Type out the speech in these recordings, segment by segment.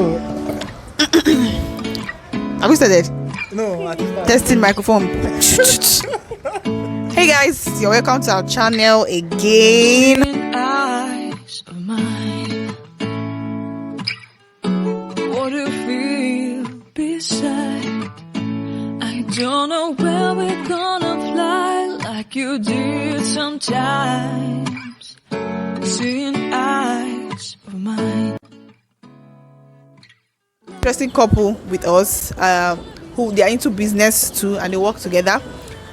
So, have we started? no, I think Testing microphone. Hey guys, you're welcome to our channel again. Eyes of mine. What do you feel beside? I don't know where we're gonna fly like you did sometimes. Seeing eyes of mine. Interesting couple with us, who they are into business too, and they work together.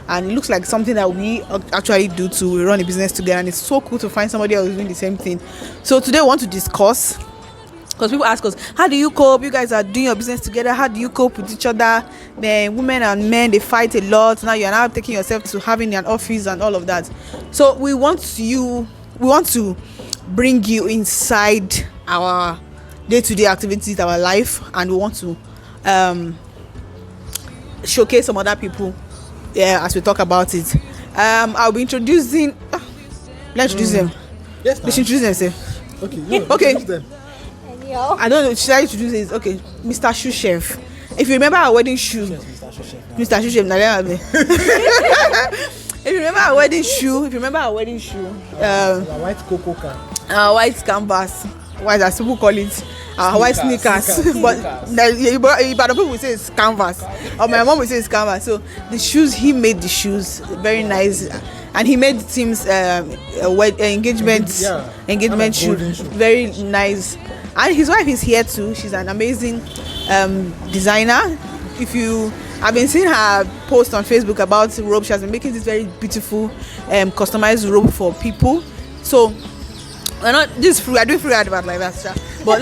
And it looks like something that we actually do too. We run a business together, and it's so cool to find somebody else doing the same thing. So today we want to discuss, because people ask us, how do you cope? You guys are doing your business together. How do you cope with each other? Then women and men, they fight a lot. Now you're now taking yourself to having an office and all of that. So we want to bring you inside our day-to-day activities, our life, and we want to showcase some other people, as we talk about it. I'll be introducing. Let's introduce them. yes, They should introduce themselves. okay, no, Okay. introduce them. I don't know. Should I introduce this? Okay, Mr. Shoe Chef. If you remember our wedding shoe, Yes, Mr. Shoshe. Mr. Shoe Chef. If you remember our wedding shoe, Our white cocoa can. our white canvas, white as people call it, our white sneakers. But Ibadan people will say it's canvas, or my mom will say it's canvas. So the shoes, he made the shoes very nice, and he made Tim's engagement shoe golden shoe. very nice. And his wife is here too. She's an amazing designer. If you have been seeing her post on Facebook about robe, she has been making this very beautiful customized robe for people. So we're not this free. I do free advert like that, sir. But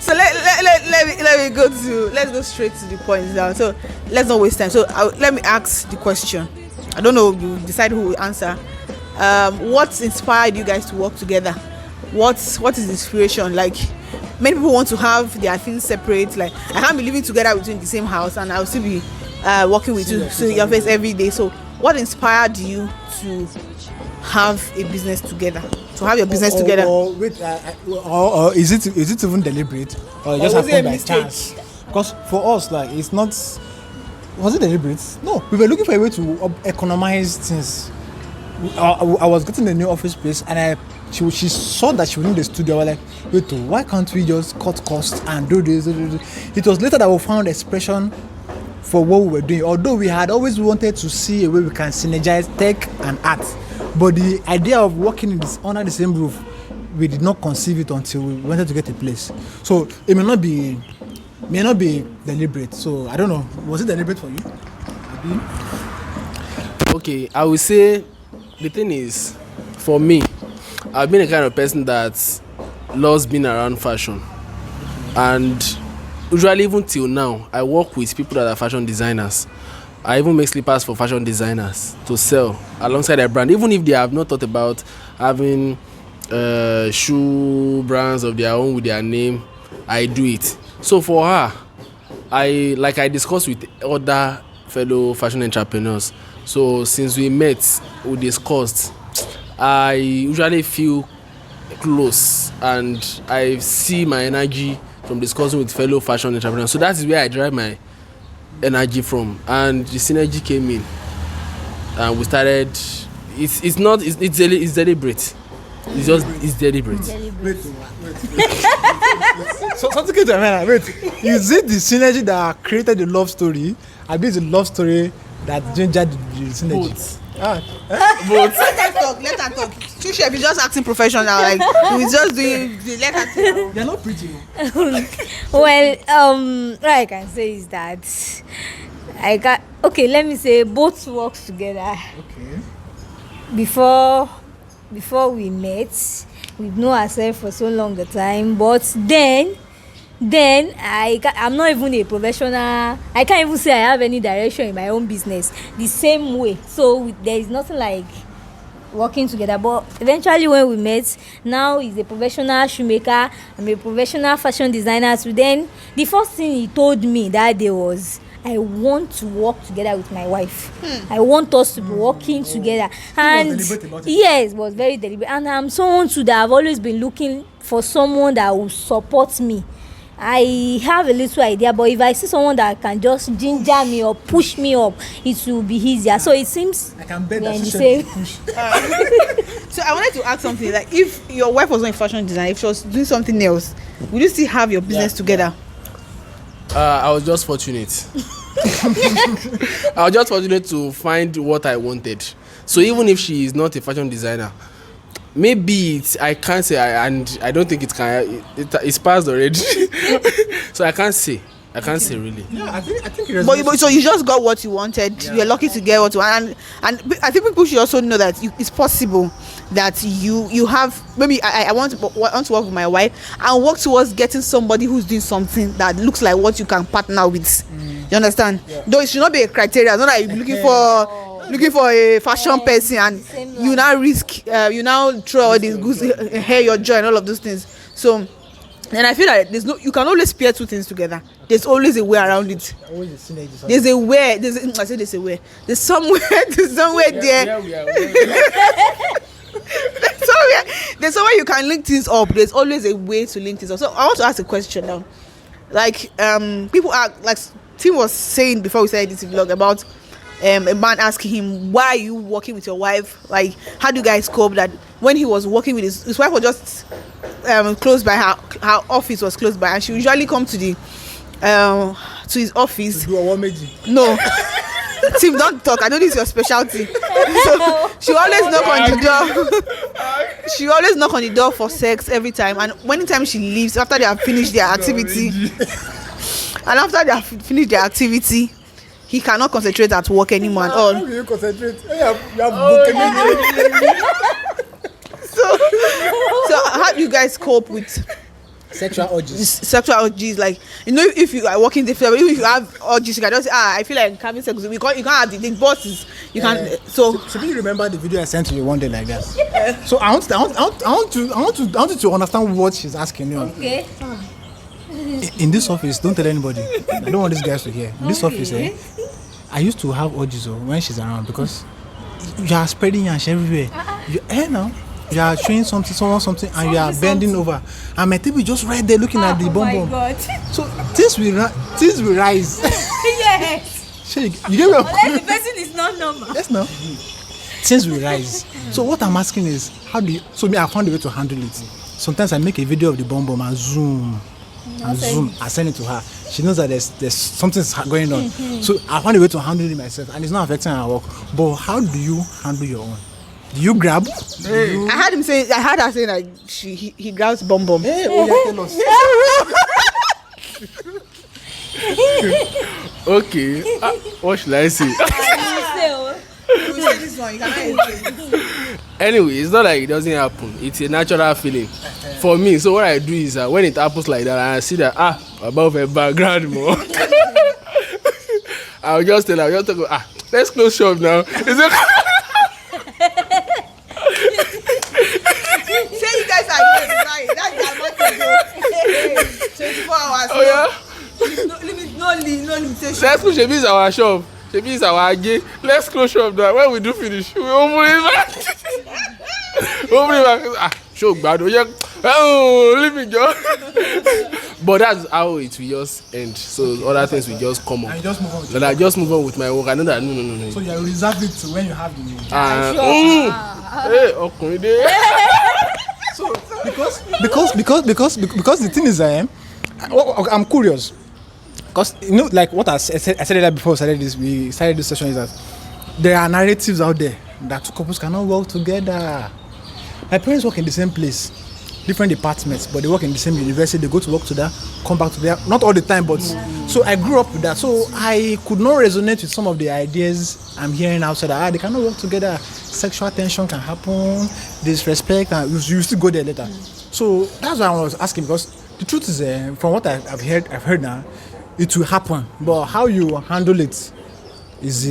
so let's go straight to the point now. So let's not waste time. So let me ask the question. I don't know. You decide who will answer. What inspired you guys to work together? What is the inspiration? Like, many people want to have their things separate. Like, I can't be living together with you in the same house, and I'll still be working with you, so your face every day. So what inspired you to have a business together? To have your business together? Wait, or is it even deliberate, or it just was it a happened by mistake? chance? Because for us, like, it's not. Was it deliberate? No, we were looking for a way to economize things. I was getting a new office space, and she saw that she was in the studio. I was like, wait, why can't we just cut costs and do this? It was later that we found expression for what we were doing. Although we had always wanted to see a way we can synergize tech and art, but the idea of working under the same roof, we did not conceive it until we wanted to get a place. So it may not be deliberate. So I don't know. Was it deliberate for you? Okay, I will say the thing is, for me, I've been a kind of person that loves being around fashion, and usually even till now I work with people that are fashion designers. I even make slippers for fashion designers to sell alongside their brand, even if they have not thought about having shoe brands of their own with their name. I do it. So for her, I discussed with other fellow fashion entrepreneurs. So since we met, we discussed, I usually feel close, and I see my energy from discussing with fellow fashion entrepreneurs. So that is where I derive my energy from, and the synergy came in, and we started. It's deliberate. It's deliberate. Wait. So something came to my mind. Wait, is it the synergy that created the love story? I mean, the love story that gingered the synergy. Both. Both. Let her talk. Shoe Chef is just acting professional. Like, he's just doing. Let her talk. They're not pretty. Well, what I can say is that let me say both works together. Okay. Before we met, we've known ourselves for so long a time, but then I'm not even a professional. I can't even say I have any direction in my own business the same way. So there is nothing like working together. But eventually when we met, now he's a professional shoemaker, I'm a professional fashion designer. So then the first thing he told me that day was, I want to work together with my wife. I want us to be working together. And deliberate about it. yes, it was very deliberate. And I'm someone too that I've always been looking for someone that will support me. I have a little idea, but if I see someone that can just ginger me or push me up, it will be easier. So it seems I can bet we're that in she the said same. push. So I wanted to ask something, like if your wife was not in fashion design, if she was doing something else, would you still have your business together? I was just fortunate. I was just fortunate to find what I wanted. So even if she is not a fashion designer, maybe I can't say, and I don't think it can. It's passed already. So I can't say really. Yeah, I think it But so you just got what you wanted. Yeah. You're lucky to get what you want, and I think people should also know that it's possible that you have maybe I want to work with my wife and work towards getting somebody who's doing something that looks like what you can partner with. You understand? Yeah. Though it should not be a criteria. It's not like you're looking for a fashion person and you now risk you now throw all these goods, hair, your joy, and all of those things. So. And I feel like you can always pair two things together. There's always a way around it. always a synergy. There's a way. I said there's a way. There's somewhere there. Yeah, we are. There's somewhere you can link things up. There's always a way to link things up. So I want to ask a question now. Like people are like Tim was saying before we started this vlog about a man asking him, why are you working with your wife? Like, how do you guys cope? That when he was working with his wife was just close by, her office was close by, and she usually come to the to his office. Do a one meji. No. Tim, don't talk. I know this is your specialty. So she always knock on the door. She always knock on the door for sex every time. And anytime she leaves, after they have finished their activity, and after they have finished their activity, he cannot concentrate at work anymore and all. How will you concentrate? You have So how do you guys cope with sexual urges. sexual urges? Like, you know, if you are working different, if you have urges, you can just say, I feel like having sex with you. You can't have the bosses. You can't. So you remember the video I sent to you one day like that? So I want you to understand what she's asking you. Okay. In this office, don't tell anybody. I don't want these guys to hear. In this office, I used to have urges when she's around because you are spreading yash everywhere. Now you are showing someone something, and you are bending over, and my table just right there looking at the bum bum. God. So things will rise. Yes. You get what? Unless the person is not normal. Yes, no. Things will rise. So what I'm asking is, how do you? So me, I found a way to handle it. Sometimes I make a video of the bum bum and zoom. I send it to her. She knows that there's something going on. So I found a way to handle it myself, and it's not affecting her work. But how do you handle your own? Do you grab? I heard her saying that he grabs bum bum. Hey, tell us. Okay. What should I say? This one, you cannot. Anyway, it's not like it doesn't happen. It's a natural feeling for me. So what I do is when it happens like that, and I see that above a background more, I'll just tell her, let's close shop now. Is it? Say you guys are here tonight. That's the 24 hours. Oh yeah. No limitation. Let's close. Shebi is our shop. Shebi is our gate. Let's close shop now. When we do finish, we open it back. Open it back. Show bad. Leave me go. But that's how it will just end. So other things will just come up. And you just move on. Then I just move on with my work. I know that no. So you reserve it to when you have the need. Hey, ọkùnrin dé. So because the thing is, I'm curious. Because you know, like what I said earlier before we started this session, is that there are narratives out there that two couples cannot work together. My parents work in the same place, different departments, but they work in the same university. They go to work together, come back together. Not all the time, but so I grew up with that. So I could not resonate with some of the ideas I'm hearing outside. That they cannot work together. Sexual tension can happen, disrespect, and you still go there later. So that's why I was asking, because the truth is, from what I've heard now, it will happen. But how you handle it is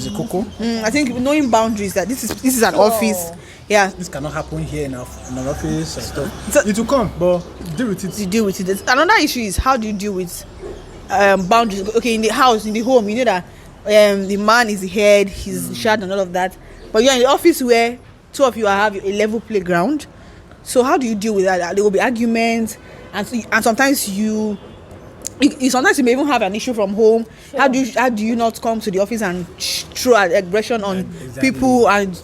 a cocoa. I think knowing boundaries, that this is an office. Yeah. This cannot happen here in an office and stuff. So it will come, but deal with it. You deal with it. Another issue is, how do you deal with boundaries. Okay, in the house, in the home, you know that the man is the head, he's the child and all of that. But you're in the office where two of you have a level playground. So how do you deal with that? There will be arguments, and sometimes you sometimes you may even have an issue from home. Sure. How do you not come to the office and throw aggression on people, and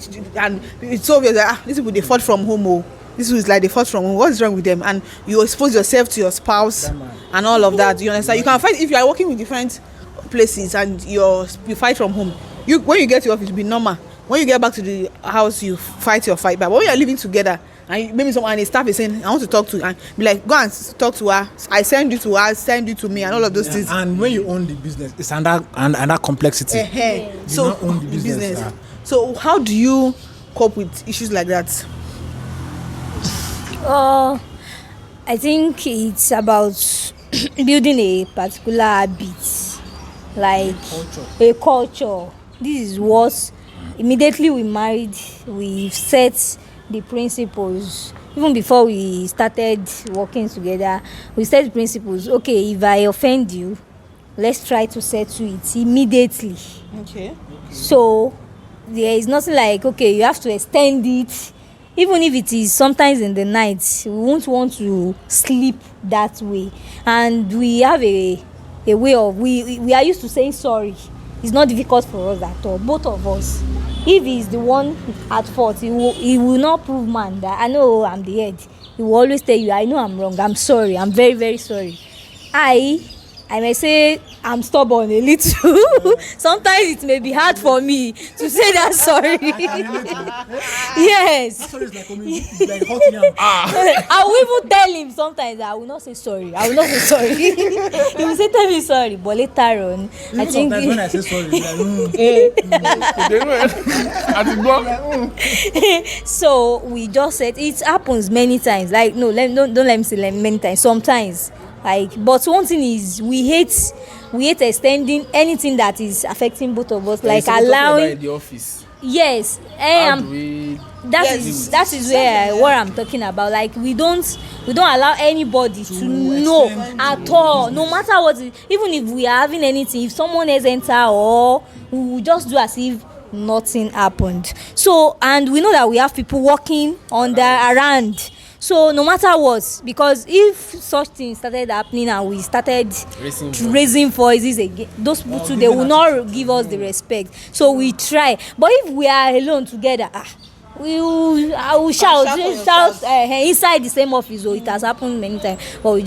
it's obvious that these people, they fought from home, or this is like they fought from home. What's wrong with them? And you expose yourself to your spouse and all of that. You understand? You can fight if you are working with different places and you fight from home. When you get to your office, it'll be normal. When you get back to the house, you fight your fight back. But when you are living together, and maybe someone and the staff is saying, I want to talk to her, and be like, go and talk to her. I send you to her, send you to me, and all of those things. And when you own the business, it's under complexity. You so not own the business. So how do you cope with issues like that? I think it's about building a particular habit, like a culture. This is what immediately we married, we set the principles. Even before we started working together, we set the principles. Okay, if I offend you, let's try to settle it immediately. Okay. So there is nothing like, okay, you have to extend it. Even if it is sometimes in the night, we won't want to sleep that way. And we have a way of, we are used to saying sorry. It's not difficult for us at all, both of us. If he's the one at fault, he will not prove man that I know I'm the head. He will always tell you, I know I'm wrong, I'm sorry, I'm very, very sorry. I may say I'm stubborn a little. Sometimes it may be hard for me to say that sorry. Yes. That's what it's like hot yam. I will even tell him sometimes that I will not say sorry. I will not say sorry. He will say, tell me sorry. But later on, Even I think. sometimes when I say sorry, So we just said it happens many times. Like, no, don't let me say many times. Sometimes. Like, but one thing is we hate extending anything that is affecting both of us, like allowing the office. Yes, that is where what I'm talking about. Like, we don't allow anybody to know at all, no matter what. Even if we are having anything, if someone else enter, or we will just do as if nothing happened. So, and we know that we have people working around. So no matter what, because if such things started happening and we started raising voices again, those people too, they will not give us the respect. So we try. But if we are alone together, I will shout inside the same office. So it has happened many times. But we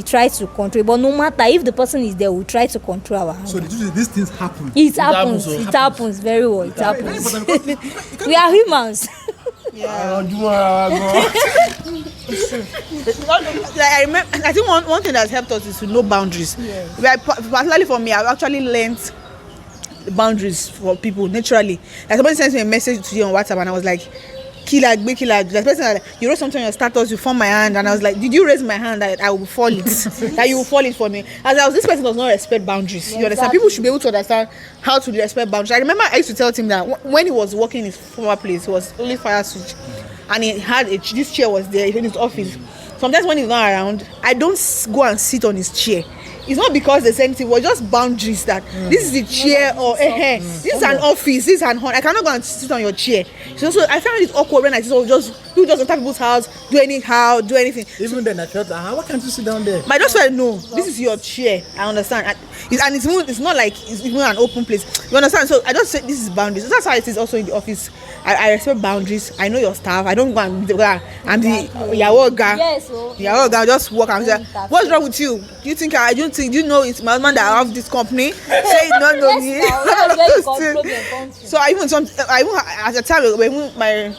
try to control. But no matter if the person is there, we try to control our hand. So these things happen. It happens very well. It happens. We are humans. Yeah. I think one thing that's helped us is to know boundaries. Yes. Particularly for me, I've actually learned the boundaries for people naturally. Like, somebody sends me a message to you on WhatsApp, and I was like, killer. The person, you wrote something on your status, you formed my hand, and I was like, did you raise my hand that I will fall it? That you will fall it for me? This person does not respect boundaries. You understand? People should be able to understand how to respect boundaries. I remember I used to tell him that when he was working in his former place, he was only fire switch, and he had this chair was there in his office. Sometimes when he's not around, I don't go and sit on his chair. It's not because they sent it, was just boundaries that this is the chair, or this is an office, this is an hall. I cannot go and sit on your chair. So I found it awkward when I just enter people's house, do anything. Even then I felt, why can't you sit down there? But I just felt, no, this is your chair. I understand. And it's not like it's even an open place. You understand? So I just said this is boundaries. So that's how it is also in the office. I respect boundaries. I know your staff. I don't go and be the Yahoo guy. Yes, Yahoo guy just walk and say, what's wrong with you? Do you think do you know it's my husband that I have this company? Say not know me. So I even at the time when my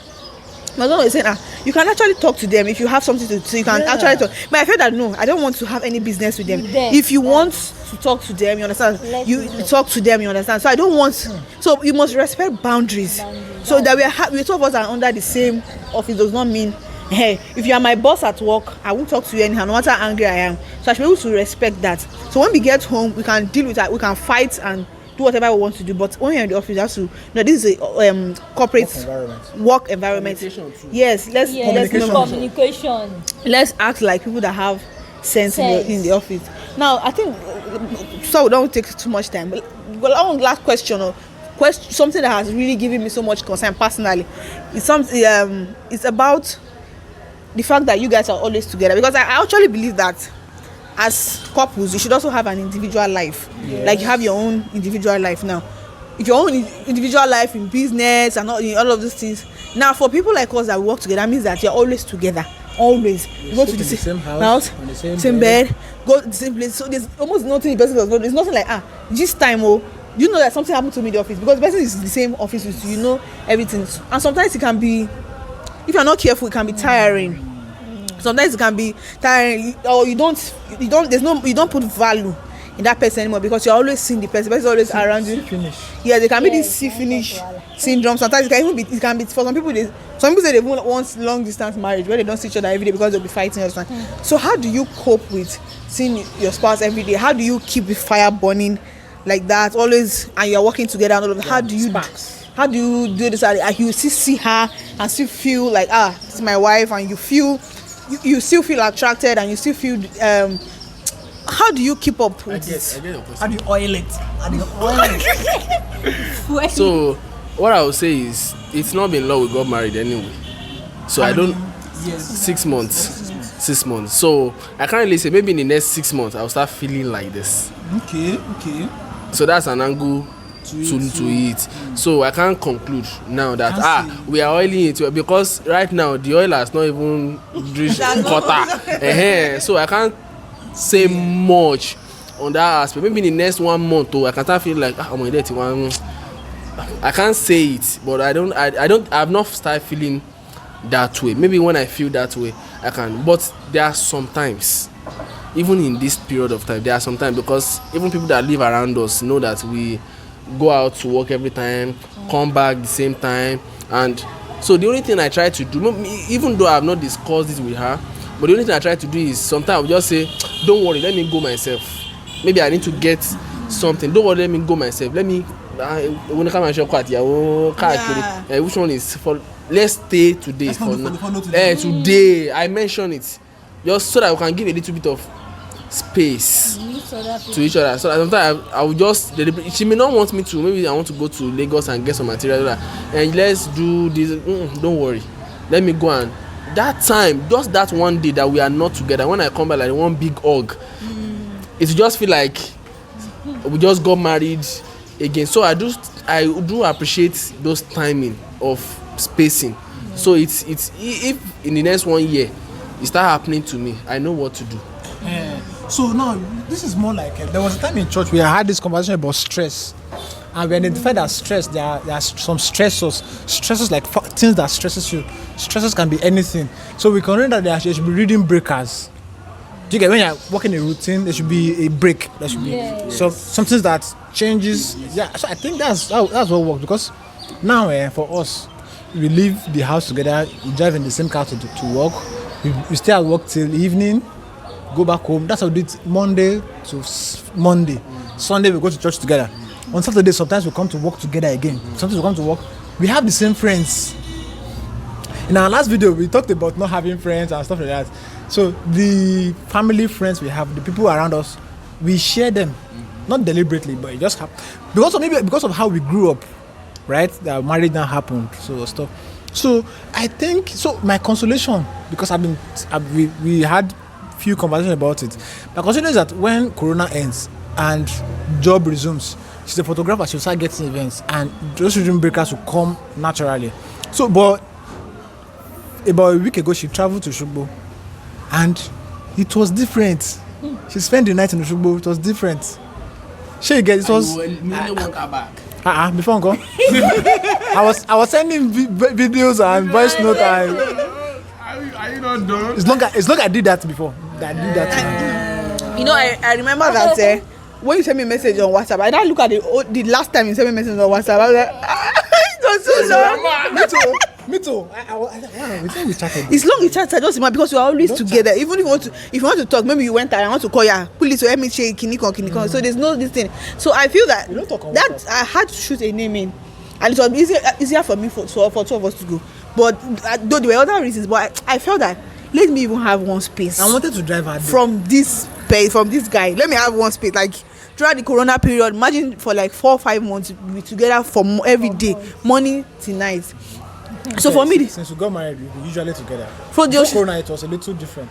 husband was saying, you can actually talk to them if you have something to say. You can actually talk. But I felt that no, I don't want to have any business with them. If you want to talk to them, you understand. You talk to them, you understand. So I don't want. So you must respect boundaries. So that we two of us are under the same office does not mean, hey, if you are my boss at work, I won't talk to you anyhow, no matter how angry I am. So I should be able to respect that. So when we get home, we can deal with that. We can fight and do whatever we want to do. But when you're in the office, you have to this is a corporate work environment. Yes, communication. Communication. Let's act like people that have sense in the office. Now, I think, so we don't take too much time. But one last question, something that has really given me so much concern personally. It's about the fact that you guys are always together. Because I actually believe that as couples, you should also have an individual life. Yes. Like you have your own individual life now. If your own individual life in business and all of those things. Now, for people like us that work together, that means that you're always together. Always. You go to the same house, on the same bed, go to the same place. So there's almost nothing the person does not. There's nothing like, this time, you know that something happened to me in the office. Because the person is in the same office with you, you know everything. And sometimes it can be, if you're not careful, it can be tiring. Sometimes it can be tiring, or you don't put value in that person anymore because you're always seeing the person is always around you. Yeah, there can be this see finish syndrome. Sometimes it can be for some people say they want long distance marriage where they don't see each other every day because they'll be fighting all the time. So how do you cope with seeing your spouse every day? How do you keep the fire burning like that always, and you're working together and all of that? How do you do this? You still see her and still feel like this is my wife, and you still feel attracted, and you still feel how do you keep up with this? How do you oil it? So what I would say is it's not been long we got married anyway. So I don't 6 months. 6 months. So I can't really say maybe in the next 6 months I'll start feeling like this. Okay. So that's an angle to it. So I can't conclude now that we are oiling it because right now the oil has not even reached quarter. So I can't say much on that aspect. Maybe in the next 1 month I can start feeling like I'm dirty one. I can't say it, but I've not started feeling that way. Maybe when I feel that way I can, but there are sometimes, even in this period of time, there are sometimes, because even people that live around us know that we go out to work every time, come back the same time, and so the only thing I try to do, even though I have not discussed this with her, but the only thing I try to do is sometimes I'll just say, don't worry, let me go myself. Maybe I need to get something. Don't worry, let me go myself. Let me when I come and show which one is for, let's stay today. Today I mention it just so that we can give a little bit of space to each other. So sometimes I will just she may not want me to, maybe I want to go to Lagos and get some material and let's do this. Don't worry, let me go. And that time, just that one day that we are not together, when I come back like one big hug, it just feel like we just got married again. So I do appreciate those timing of spacing. So it's if in the next 1 year it start happening to me, I know what to do. So now this is more like there was a time in church we had this conversation about stress, and we identified that stress, there are some stressors like things that stresses you. Stresses can be anything. So we can know that there should be reading breakers. Do you get, when you're working a routine, there should be a break. There should be something that changes. Yeah, so I think that's what works, because now for us, we leave the house together, we drive in the same car to work, we stay at work till evening, go back home. That's how we do it Monday to Monday. Sunday we go to church together. On Saturday sometimes we come to work together again. Sometimes we come to work. We have the same friends. In our last video we talked about not having friends and stuff like that. So the family friends we have, the people around us, we share them. Not deliberately, but it just happened. Because of how we grew up, right? That marriage now happened, so stuff. So I think my consolation, because we had few conversations about it. My consolation is that when Corona ends and job resumes, she's a photographer, she'll start getting events, and those reading breakers will come naturally. So, but about a week ago, she traveled to Shugbo, and it was different. She spent the night in Shugbo. It was different. It was. Before go. I was sending videos and voice note and. Are you not done? It's long I did that before. I remember that when you sent me a message on WhatsApp, I didn't look at the last time you sent me a message on WhatsApp. I was like, it was so long. Me too. It's long we chatted, just because we are always together. Chat. Even if you want to talk, maybe you went there, I want to call you, police, or let me check kinikon. So there's no this thing. So I feel that I had to shoot a name in, and it was easier for me for two of us to go. But though there were other reasons, but I felt that let me even have one space. I wanted to drive her from this from this guy. Let me have one space. Like throughout the corona period, imagine for like 4 or 5 months we together for every day, morning till night. So for me, since we got married, we were usually together. For the corona, it was a little different.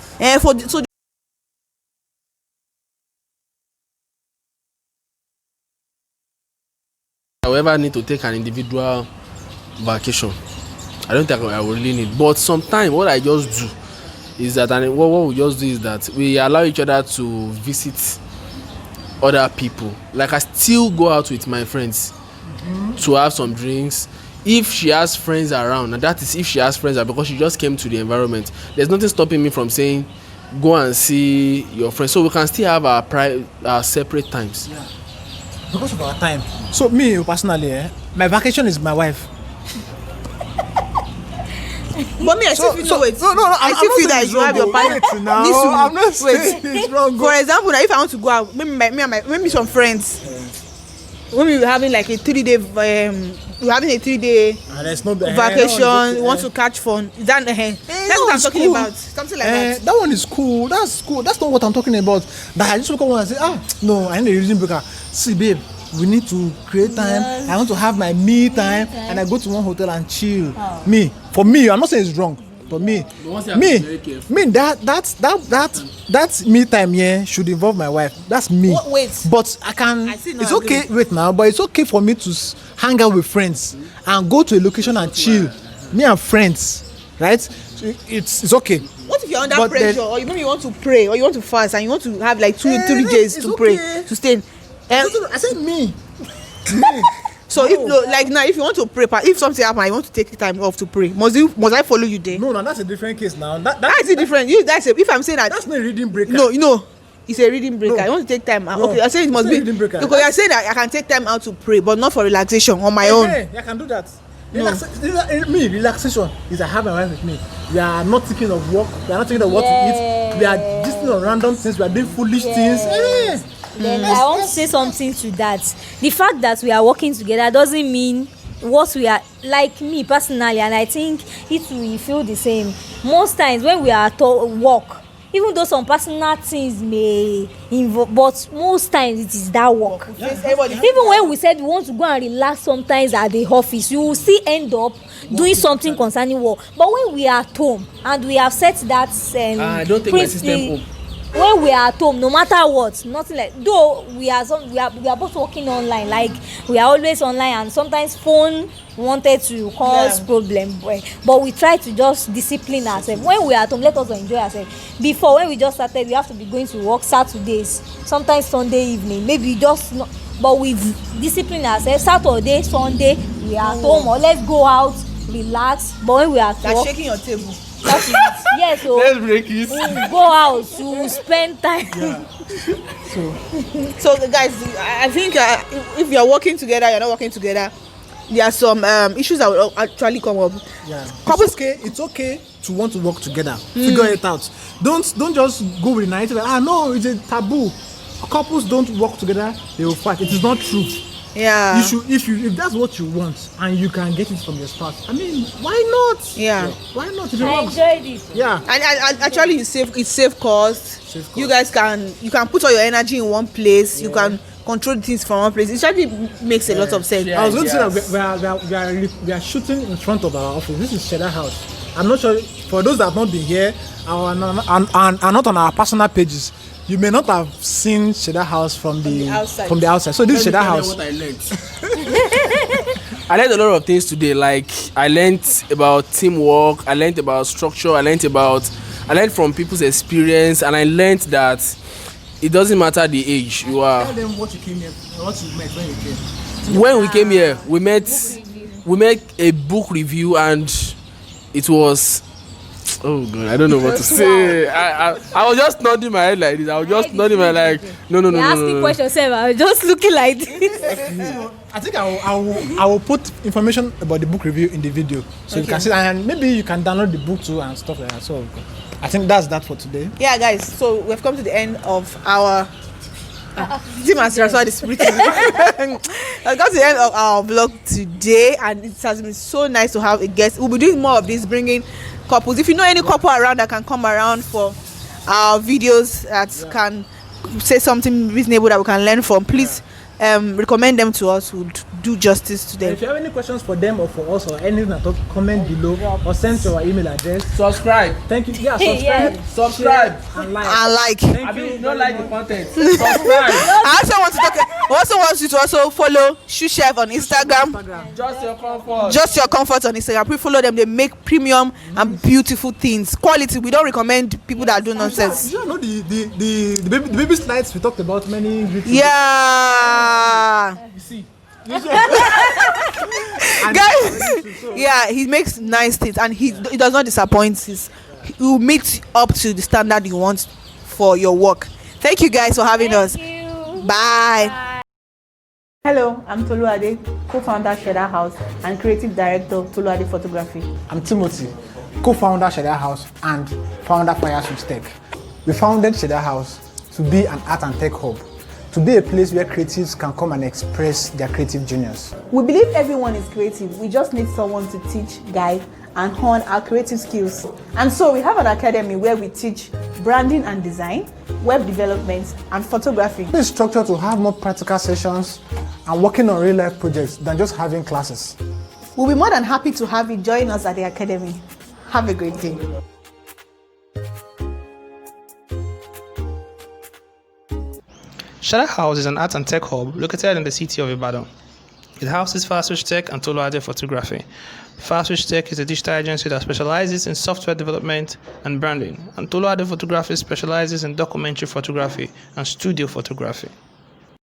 However, I need to take an individual vacation. I don't think I will really need. But sometimes what I just do is that, and what we just do is that we allow each other to visit other people. Like I still go out with my friends to have some drinks. If she has friends around, and that is if she has friends, because she just came to the environment, there's nothing stopping me from saying go and see your friends. So we can still have our separate times. Yeah. Because of our time. So me personally, my vacation is my wife. But me, I still feel I still feel that you have your partner. I'm not saying it's wrong. For example, now if I want to go out, maybe some friends, when we were having like a 3-day, vacation, we want to catch fun. Is that that's what I'm talking about? Something like that. That one is cool. That's cool. That's not what I'm talking about. That I just woke up and say, no, I need a reason breaker. See, babe, we need to create time. Yes. I want to have my me time, and I go to one hotel and chill. For me, I'm not saying it's wrong, but that me time here should involve my wife. That's me. Wait. But it's okay. Wait now, but it's okay for me to hang out with friends and go to a location and chill. Me and friends, right? So it's okay. What if you're under pressure, or maybe you want to pray, or you want to fast, and you want to have like 2 or 3 days to pray, to stay? I said me. So if you want to pray, if something happens, you want to take time off to pray, must I follow you there? No, that's a different case now. That's different. If I'm saying that, that's not a reading breaker. No, it's a reading breaker. I want to take time out. Okay, I say it must be reading breaker. Because you're saying that I can take time out to pray, but not for relaxation on my own. I can do that. Relaxation is I have my wife with me. We are not thinking of work. We are not thinking of what to eat. We are just on random things. We are doing foolish things. Then I want to say something to that. The fact that we are working together doesn't mean what we are, like me personally, and I think it will feel the same. Most times when we are at work, even though some personal things may involve, but most times it is that work. Yes, even when we said we want to go and relax sometimes at the office, you will still end up doing something concerning work. But when we are at home and we have set that I don't take my system home. When we are at home, no matter what, nothing like, though we are both working online, like we are always online, and sometimes phone wanted to cause problem, but we try to just discipline ourselves. When we are at home, let us enjoy ourselves. Before, when we just started, we have to be going to work Saturdays, sometimes Sunday evening, maybe just not, but we've disciplined ourselves. Saturday, Sunday, we are at home, or let's go out, relax. But when we are at work, shaking your table. That's it. Yes, so let's break it. We'll go out to spend time. So guys, I think if you're working together, you're not working together, there are some issues that will actually come up. Couples, it's okay to want to work together. Figure it out. Don't just go with the narrative. No, it's a taboo. Couples don't work together, they will fight. It is not true. Yeah. You should, if that's what you want and you can get it from your spouse, I mean, why not? Yeah. Why not? I enjoyed it. Yeah. And actually, it's save cost. You guys can put all your energy in one place. You can control things from one place. It actually makes a lot of sense. I was going to say that we are shooting in front of our office. This is Cheddar House. I'm not sure for those that have not been here and not on our personal pages. You may not have seen Cheddar House from the outside. So this is Cheddar House. What I learned. I learned a lot of things today. Like I learned about teamwork. I learned about structure. I learned from people's experience, and I learned that it doesn't matter the age you are. Tell them what you came here, what you met when you came. When we came here, we met a book review, and it was. Oh God, I don't know what to say. I was just nodding my head like this. I was just nodding my head like no. You're asking questions, I was just looking like this. I think I will put information about the book review in the video, so you can see, and maybe you can download the book too and stuff like that. So I think that's that for today. Yeah, guys. So we've come to the end of our. Team has transferred the spirit. I've got to the end of our vlog today, and it has been so nice to have a guest. We'll be doing more of this, bringing couples. If you know any couple around that can come around for our videos that can say something reasonable that we can learn from, please recommend them to us. We'll do justice to them. If you have any questions for them or for us or anything at all, comment below or send to our email address. Subscribe. Thank you. Yeah, subscribe. Subscribe. And like. And like. Thank You you. don't like the content. Subscribe. I also want you to also follow Shoe Chef on Instagram. Just your comfort. Just your comfort on Instagram. Please follow them. They make premium and beautiful things. Quality. We don't recommend people that do nonsense. You know the baby slides we talked about many weeks ago. Yeah. You see. Guys, yeah, he makes nice things and he does not disappoint. He will meet up to the standard you want for your work. Thank you guys for having us. Bye. Hello, I'm Toluade, co-founder Sheda House and creative director Toluade Photography. I'm Timothy, co-founder Sheda House and founder Fire Switch Tech. We founded Sheda House to be an art and tech hub, to be a place where creatives can come and express their creative genius. We believe everyone is creative. We just need someone to teach, guide, and hone our creative skills. And so we have an academy where we teach branding and design, web development, and photography. It's structured to have more practical sessions and working on real-life projects than just having classes. We'll be more than happy to have you join us at the academy. Have a great day. Shada House is an art and tech hub located in the city of Ibadan. It houses Fire Switch Tech and Toluade Photography. Fire Switch Tech is a digital agency that specializes in software development and branding, and Toluade Photography specializes in documentary photography and studio photography.